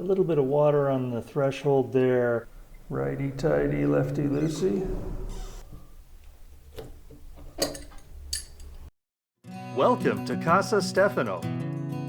little bit of water on the threshold there. Righty-tighty, lefty-loosey. Welcome to Casa Stefano.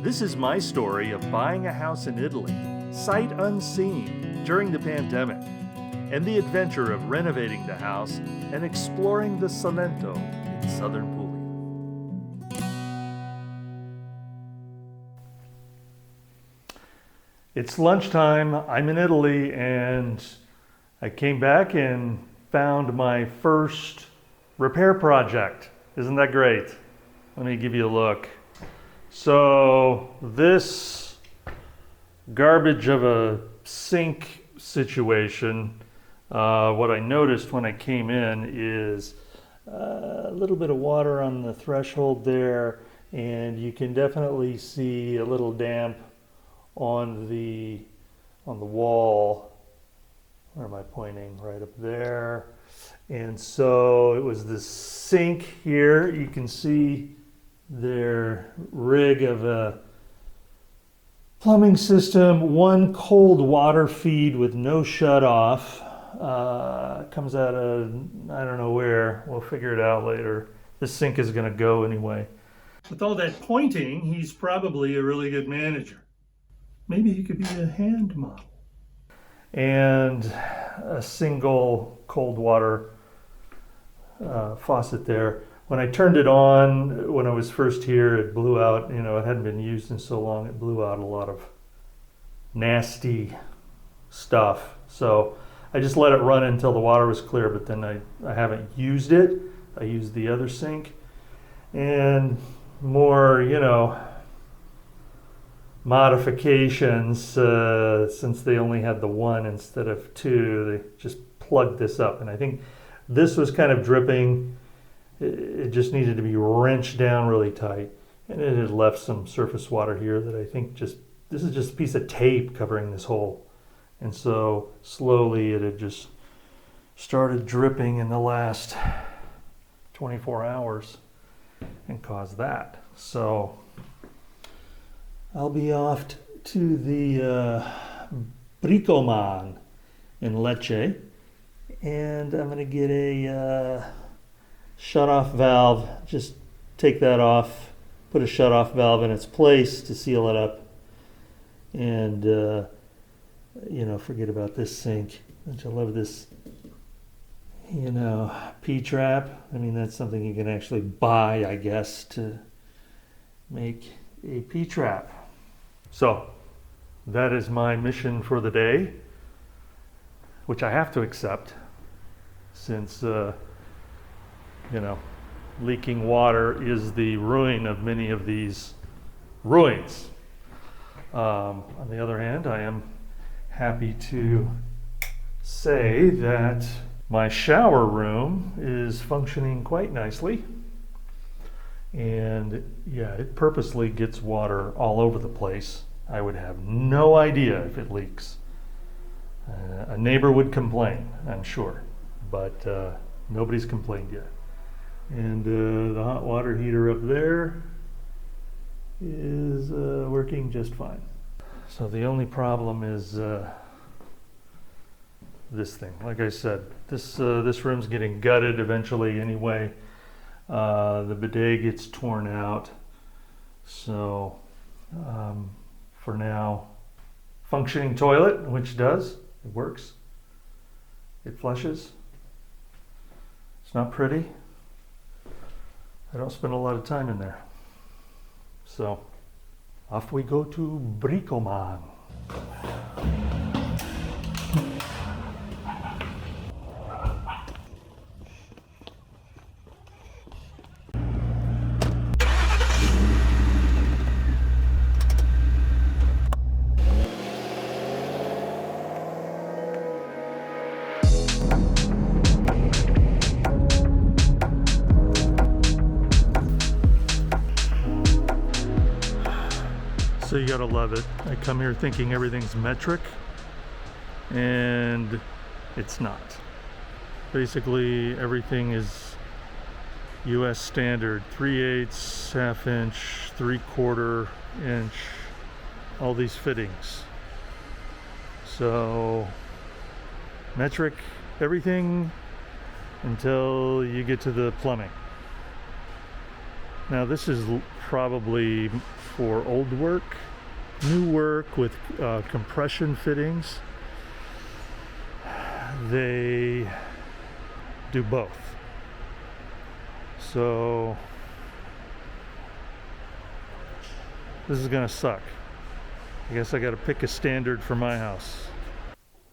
This is my story of buying a house in Italy, sight unseen, during the pandemic, and the adventure of renovating the house and exploring the Salento in southern Puglia. It's lunchtime, I'm in Italy, and I came back and found my first repair project. Isn't that great? Let me give you a look. So this garbage of a sink situation, what I noticed when I came in is a little bit of water on the threshold there, and you can definitely see a little damp on the wall. Where am I pointing? Right up there. And so it was this sink here. You can see their rig of a plumbing system, one cold water feed with no shut off. Comes out of, I don't know where. We'll figure it out later. This sink is going to go anyway. With all that pointing, he's probably a really good manager. Maybe he could be a hand model. And a single cold water faucet there. When I turned it on, when I was first here, it blew out, it hadn't been used in so long, it blew out a lot of nasty stuff. So I just let it run until the water was clear, but then I haven't used it. I used the other sink. And more, modifications, since they only had the one instead of two, they just plugged this up. And I think this was kind of dripping. It just needed to be wrenched down really tight. And it had left some surface water here that I think this is just a piece of tape covering this hole. And so slowly it had just started dripping in the last 24 hours and caused that. So I'll be off to the Bricoman in Lecce, and I'm going to get a shut-off valve. Just take that off, put a shut-off valve in its place to seal it up, and forget about this sink. Don't you love this, P-trap? I mean, that's something you can actually buy, I guess, to make a P-trap. So that is my mission for the day, which I have to accept since, leaking water is the ruin of many of these ruins. On the other hand, I am happy to say that my shower room is functioning quite nicely. And yeah, it purposely gets water all over the place. I would have no idea if it leaks. A neighbor would complain, I'm sure, but nobody's complained yet. And the hot water heater up there is working just fine. So the only problem is this thing. Like I said, this room's getting gutted eventually anyway. The bidet gets torn out, so for now, functioning toilet, which does, it works, it flushes. It's not pretty. I don't spend a lot of time in there. So off we go to Bricoman. So you gotta love it. I come here thinking everything's metric, and it's not. Basically everything is US standard, 3/8, half inch, 3/4 inch, all these fittings. So metric everything until you get to the plumbing. Now this is probably for old work. New work with compression fittings, they do both. So this is gonna suck. I guess I gotta pick a standard for my house.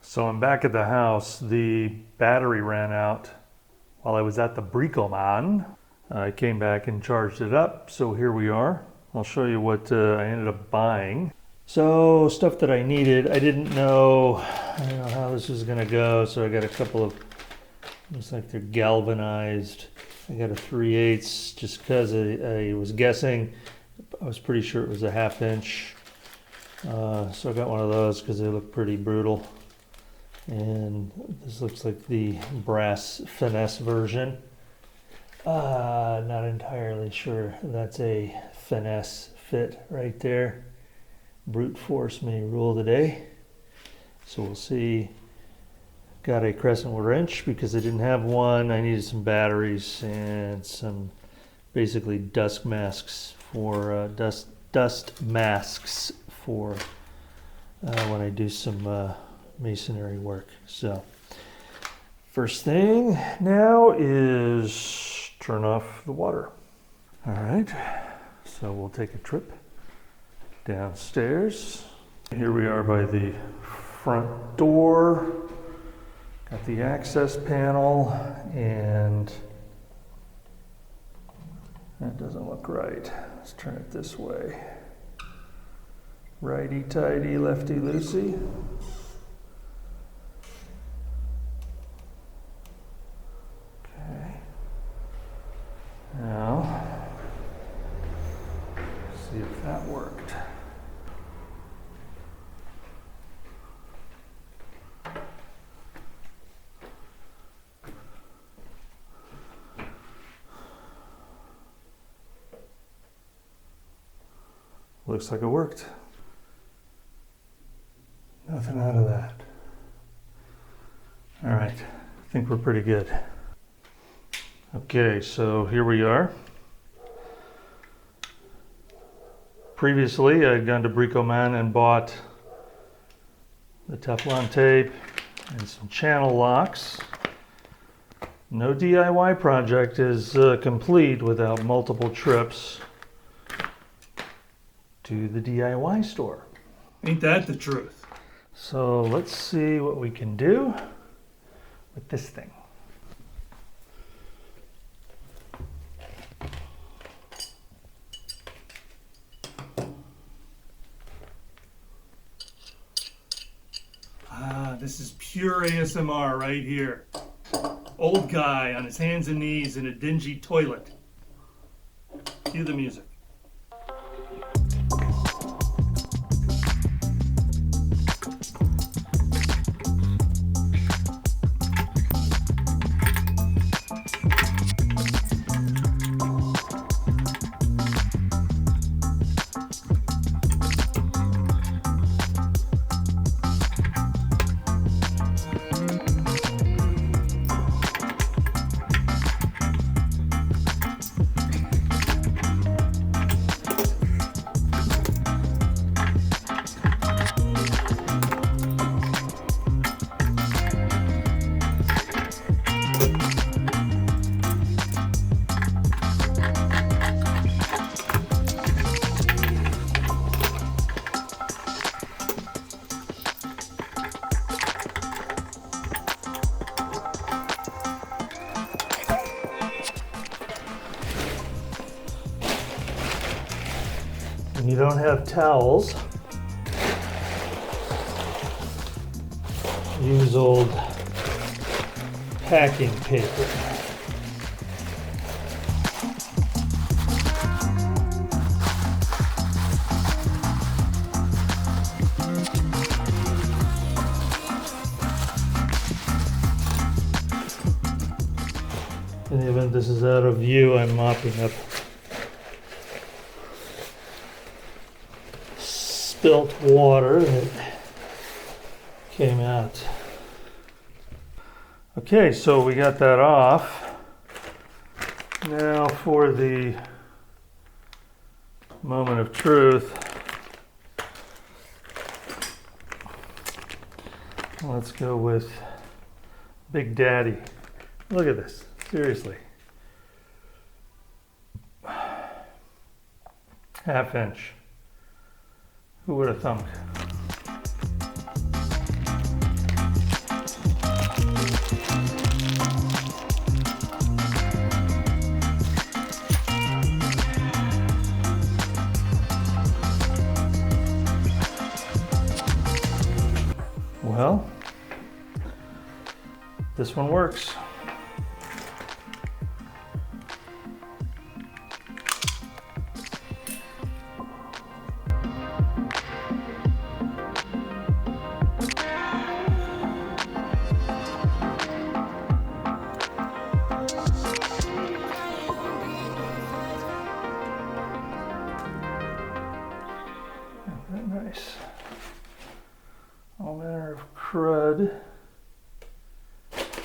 So I'm back at the house. The battery ran out while I was at the Bricoman. I came back and charged it up, so here we are. I'll show you what I ended up buying. So stuff that I needed, I didn't know how this was gonna go, so I got a couple of, looks like they're galvanized. I got a 3/8 just because I was guessing. I was pretty sure it was a 1/2 inch. So I got one of those because they look pretty brutal. And this looks like the brass finesse version. Not entirely sure that's a finesse fit right there. Brute force may rule the day. So we'll see. Got a crescent wrench because I didn't have one. I needed some batteries and some basically dust masks for dust masks for when I do some masonry work. So first thing now is turn off the water. All right, so we'll take a trip downstairs. Here we are by the front door. Got the access panel, and that doesn't look right. Let's turn it this way. Righty tighty, lefty loosey. Okay. Now, see if that worked. Looks like it worked. Nothing out of that. All right, I think we're pretty good. Okay, so here we are. Previously, I had gone to Bricoman and bought the Teflon tape and some channel locks. No DIY project is complete without multiple trips to the DIY store. Ain't that the truth? So let's see what we can do with this thing. This is pure ASMR right here. Old guy on his hands and knees in a dingy toilet. Cue the music. When you don't have towels, use old packing paper. In the event this is out of view, I'm mopping up spilt water that came out. Okay, so we got that off. Now for the moment of truth. Let's go with Big Daddy. Look at this, seriously. Half inch. Who would have thunk? Well, this one works. Very nice. All manner of crud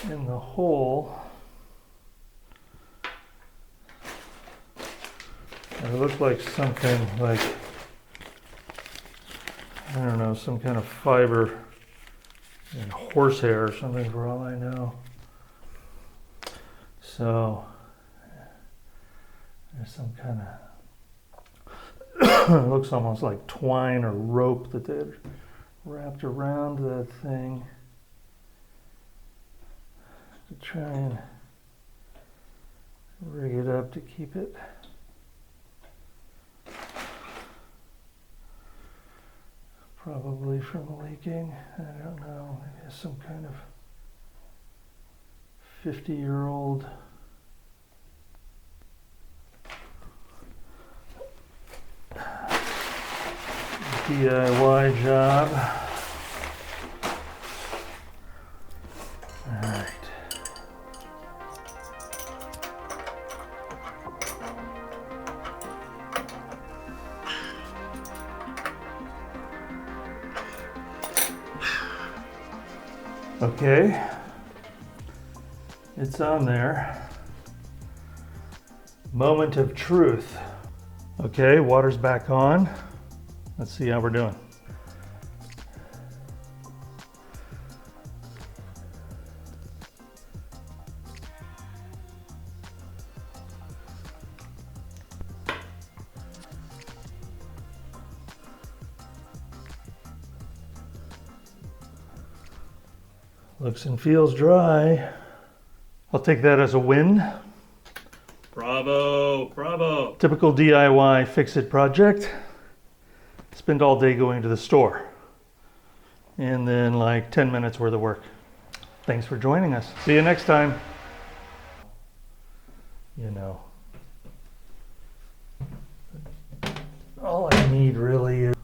in the hole. It looked like something like, I don't know, some kind of fiber and horsehair or something for all I know. So there's some kind of, it looks almost like twine or rope that they'd wrapped around that thing to try and rig it up to keep it probably from leaking. I don't know, maybe some kind of 50-year-old DIY job. All right. Okay. It's on there. Moment of truth. Okay, water's back on. Let's see how we're doing. Looks and feels dry. I'll take that as a win. Bravo, bravo. Typical DIY fix-it project. Spend all day going to the store. And then like 10 minutes worth of work. Thanks for joining us. See you next time. You know, all I need really is